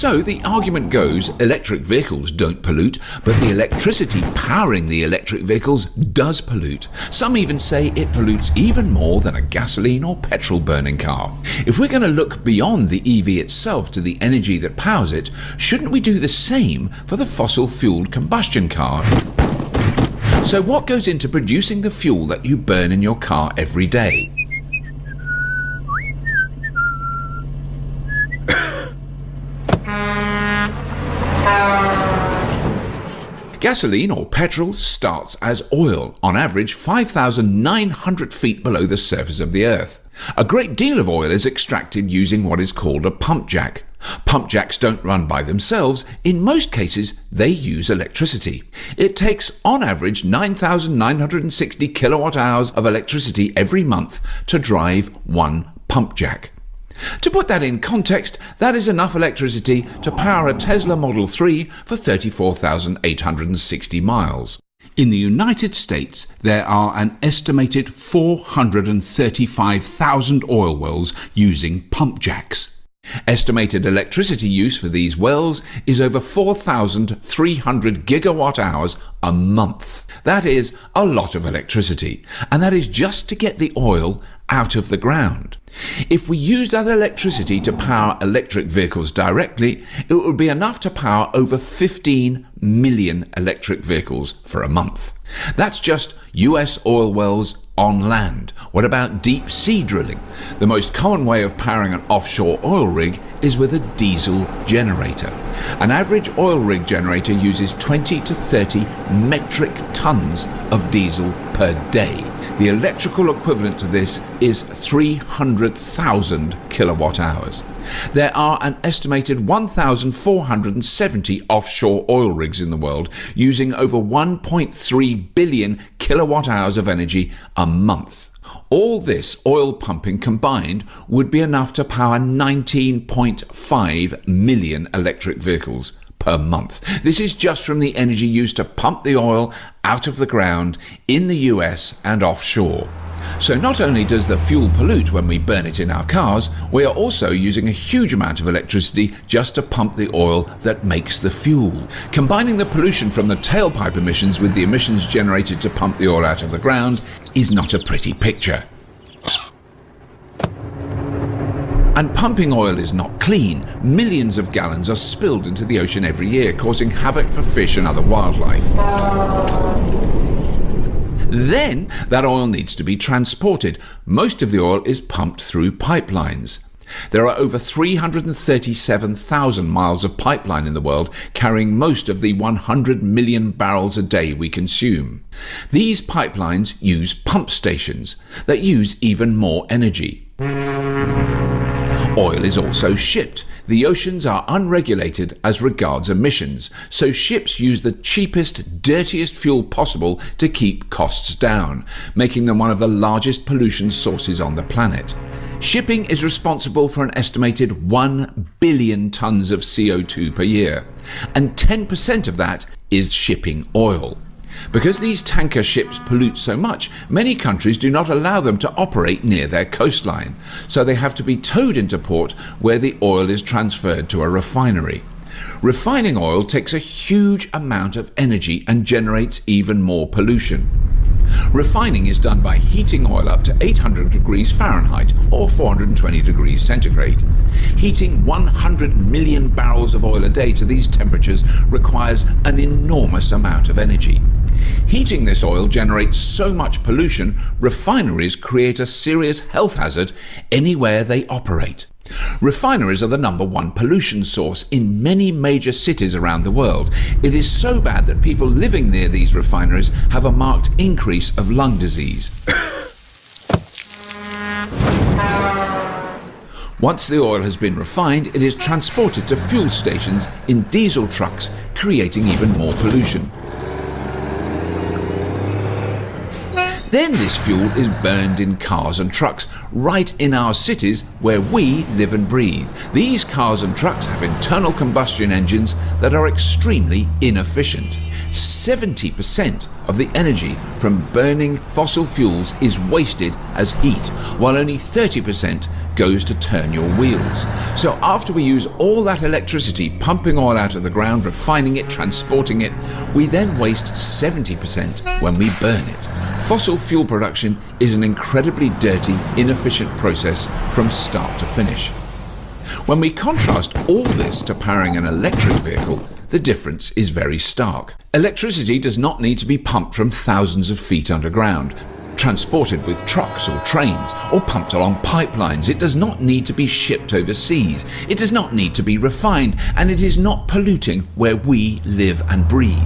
So the argument goes electric vehicles don't pollute, but the electricity powering the electric vehicles does pollute. Some even say it pollutes even more than a gasoline or petrol burning car. If we're going to look beyond the EV itself to the energy that powers it, shouldn't we do the same for the fossil-fueled combustion car? So what goes into producing the fuel that you burn in your car every day? Gasoline or petrol starts as oil, on average 5,900 feet below the surface of the Earth. A great deal of oil is extracted using what is called a pump jack. Pump jacks don't run by themselves. In most cases, they use electricity. It takes, on average, 9,960 kilowatt hours of electricity every month to drive one pump jack. To put that in context, that is enough electricity to power a Tesla Model 3 for 34,860 miles. In the United States, there are an estimated 435,000 oil wells using pump jacks. Estimated electricity use for these wells is over 4,300 gigawatt hours a month. That is a lot of electricity, and that is just to get the oil out of the ground. If we used that electricity to power electric vehicles directly, it would be enough to power over 15 million electric vehicles for a month. That's just US oil wells on land. What about deep sea drilling? The most common way of powering an offshore oil rig is with a diesel generator. An average oil rig generator uses 20 to 30 metric tons of diesel per day. The electrical equivalent to this is 300,000 kilowatt hours. There are an estimated 1,470 offshore oil rigs in the world using over 1.3 billion kilowatt hours of energy a month. All this oil pumping combined would be enough to power 19.5 million electric vehicles per month. This is just from the energy used to pump the oil out of the ground in the US and offshore. So not only does the fuel pollute when we burn it in our cars, we are also using a huge amount of electricity just to pump the oil that makes the fuel. Combining the pollution from the tailpipe emissions with the emissions generated to pump the oil out of the ground is not a pretty picture. And pumping oil is not clean. Millions of gallons are spilled into the ocean every year, causing havoc for fish and other wildlife. Then that oil needs to be transported. Most of the oil is pumped through pipelines. There are over 337,000 miles of pipeline in the world, carrying most of the 100 million barrels a day we consume. These pipelines use pump stations that use even more energy. Oil is also shipped. The oceans are unregulated as regards emissions, so ships use the cheapest, dirtiest fuel possible to keep costs down, making them one of the largest pollution sources on the planet. Shipping is responsible for an estimated 1 billion tons of CO2 per year, and 10% of that is shipping oil. Because these tanker ships pollute so much, many countries do not allow them to operate near their coastline, so they have to be towed into port where the oil is transferred to a refinery. Refining oil takes a huge amount of energy and generates even more pollution. Refining is done by heating oil up to 800 degrees Fahrenheit or 420 degrees centigrade. Heating 100 million barrels of oil a day to these temperatures requires an enormous amount of energy. Heating this oil generates so much pollution, refineries create a serious health hazard anywhere they operate. Refineries are the #1 pollution source in many major cities around the world. It is so bad that people living near these refineries have a marked increase of lung disease. Once the oil has been refined, it is transported to fuel stations in diesel trucks, creating even more pollution. Then this fuel is burned in cars and trucks right in our cities where we live and breathe. These cars and trucks have internal combustion engines that are extremely inefficient. 70% of the energy from burning fossil fuels is wasted as heat, while only 30% goes to turn your wheels. So after we use all that electricity pumping oil out of the ground, refining it, transporting it, we then waste 70% when we burn it. Fossil fuel production is an incredibly dirty, inefficient process from start to finish. When we contrast all this to powering an electric vehicle, the difference is very stark. Electricity does not need to be pumped from thousands of feet underground, transported with trucks or trains, or pumped along pipelines. It does not need to be shipped overseas. It does not need to be refined, and it is not polluting where we live and breathe.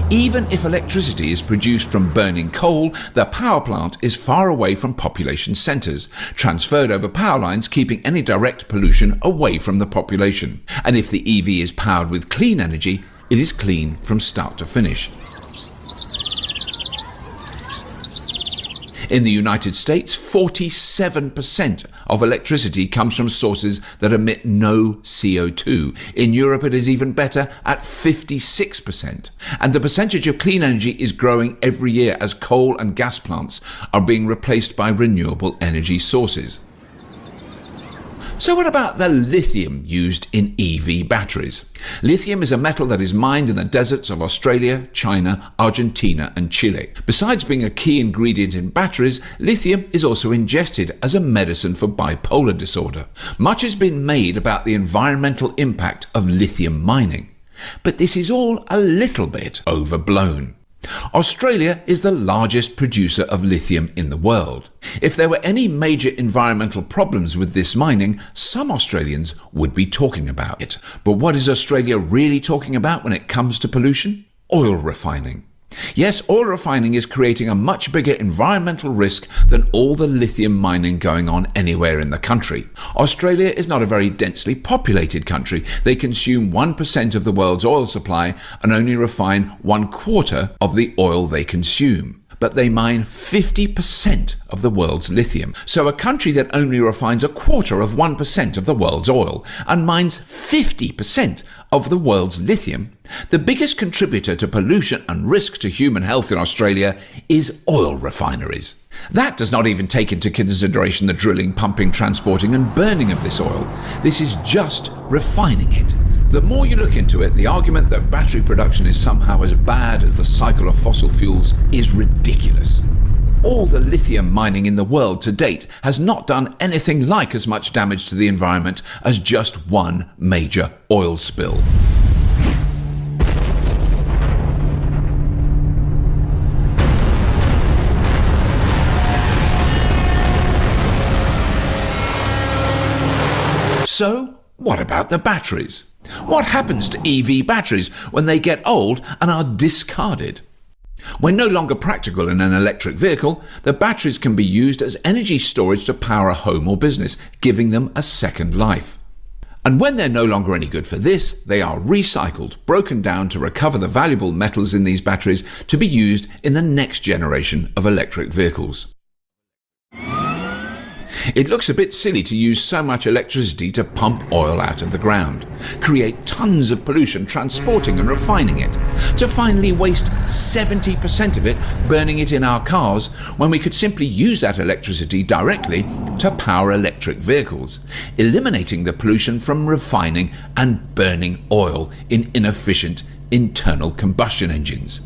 Even if electricity is produced from burning coal, the power plant is far away from population centres, transferred over power lines, keeping any direct pollution away from the population. And if the EV is powered with clean energy, it is clean from start to finish. In the United States, 47% of electricity comes from sources that emit no CO2. In Europe, it is even better at 56%. And the percentage of clean energy is growing every year as coal and gas plants are being replaced by renewable energy sources. So what about the lithium used in EV batteries? Lithium is a metal that is mined in the deserts of Australia, China, Argentina and Chile. Besides being a key ingredient in batteries, lithium is also ingested as a medicine for bipolar disorder. Much has been made about the environmental impact of lithium mining, but this is all a little bit overblown. Australia is the largest producer of lithium in the world. If there were any major environmental problems with this mining, some Australians would be talking about it. But what is Australia really talking about when it comes to pollution? Oil refining. Yes, oil refining is creating a much bigger environmental risk than all the lithium mining going on anywhere in the country. Australia is not a very densely populated country. They consume 1% of the world's oil supply and only refine 1/4 of the oil they consume. But they mine 50% of the world's lithium. So a country that only refines 1/4 of 1% of the world's oil and mines 50% of the world's lithium, the biggest contributor to pollution and risk to human health in Australia is oil refineries. That does not even take into consideration the drilling, pumping, transporting and burning of this oil. This is just refining it. The more you look into it, the argument that battery production is somehow as bad as the cycle of fossil fuels is ridiculous. All the lithium mining in the world to date has not done anything like as much damage to the environment as just one major oil spill. So, what about the batteries? What happens to EV batteries when they get old and are discarded? When no longer practical in an electric vehicle, the batteries can be used as energy storage to power a home or business, giving them a second life. And when they're no longer any good for this, they are recycled, broken down to recover the valuable metals in these batteries to be used in the next generation of electric vehicles. It looks a bit silly to use so much electricity to pump oil out of the ground, create tons of pollution transporting and refining it, to finally waste 70% of it burning it in our cars when we could simply use that electricity directly to power electric vehicles, eliminating the pollution from refining and burning oil in inefficient internal combustion engines.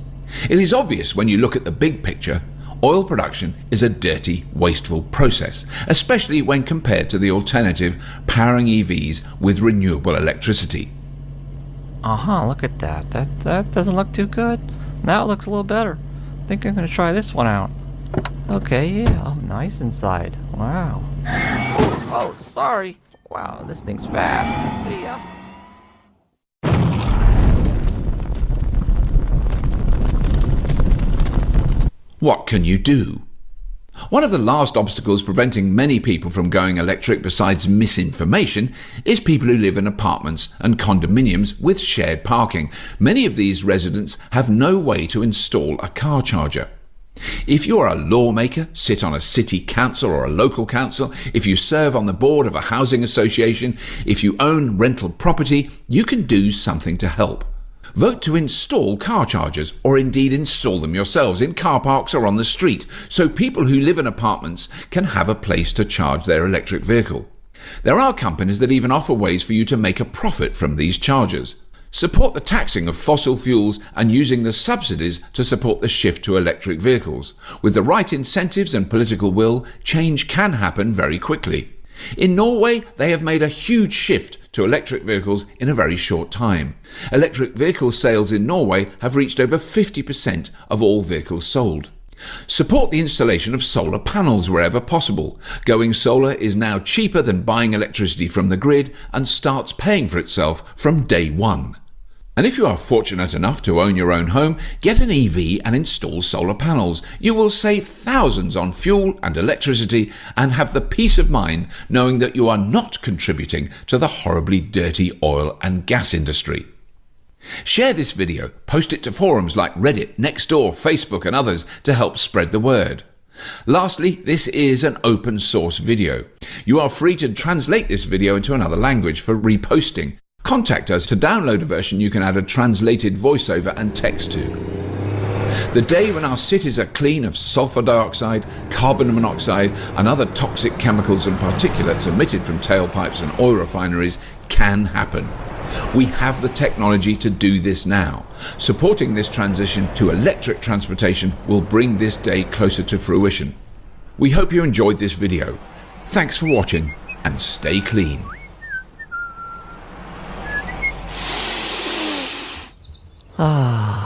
It is obvious when you look at the big picture. Oil production is a dirty, wasteful process, especially when compared to the alternative powering EVs with renewable electricity. Look at that. That doesn't look too good. Now it looks a little better. I think I'm going to try this one out. Okay, yeah, oh, nice inside. Wow. Oh, sorry. Wow, this thing's fast. See ya. What can you do? One of the last obstacles preventing many people from going electric besides misinformation is people who live in apartments and condominiums with shared parking. Many of these residents have no way to install a car charger. If you are a lawmaker, sit on a city council or a local council, if you serve on the board of a housing association, if you own rental property, you can do something to help. Vote to install car chargers, or indeed install them yourselves in car parks or on the street, so people who live in apartments can have a place to charge their electric vehicle. There are companies that even offer ways for you to make a profit from these charges. Support the taxing of fossil fuels and using the subsidies to support the shift to electric vehicles. With the right incentives and political will, change can happen very quickly. In Norway, they have made a huge shift to electric vehicles in a very short time. Electric vehicle sales in Norway have reached over 50% of all vehicles sold. Support the installation of solar panels wherever possible. Going solar is now cheaper than buying electricity from the grid and starts paying for itself from day one. And if you are fortunate enough to own your own home, get an EV and install solar panels. You will save thousands on fuel and electricity and have the peace of mind knowing that you are not contributing to the horribly dirty oil and gas industry. Share this video, post it to forums like Reddit, Nextdoor, Facebook and others to help spread the word. Lastly, this is an open source video. You are free to translate this video into another language for reposting. Contact us to download a version you can add a translated voiceover and text to. The day when our cities are clean of sulfur dioxide, carbon monoxide and other toxic chemicals and particulates emitted from tailpipes and oil refineries can happen. We have the technology to do this now. Supporting this transition to electric transportation will bring this day closer to fruition. We hope you enjoyed this video. Thanks for watching and stay clean. Ah.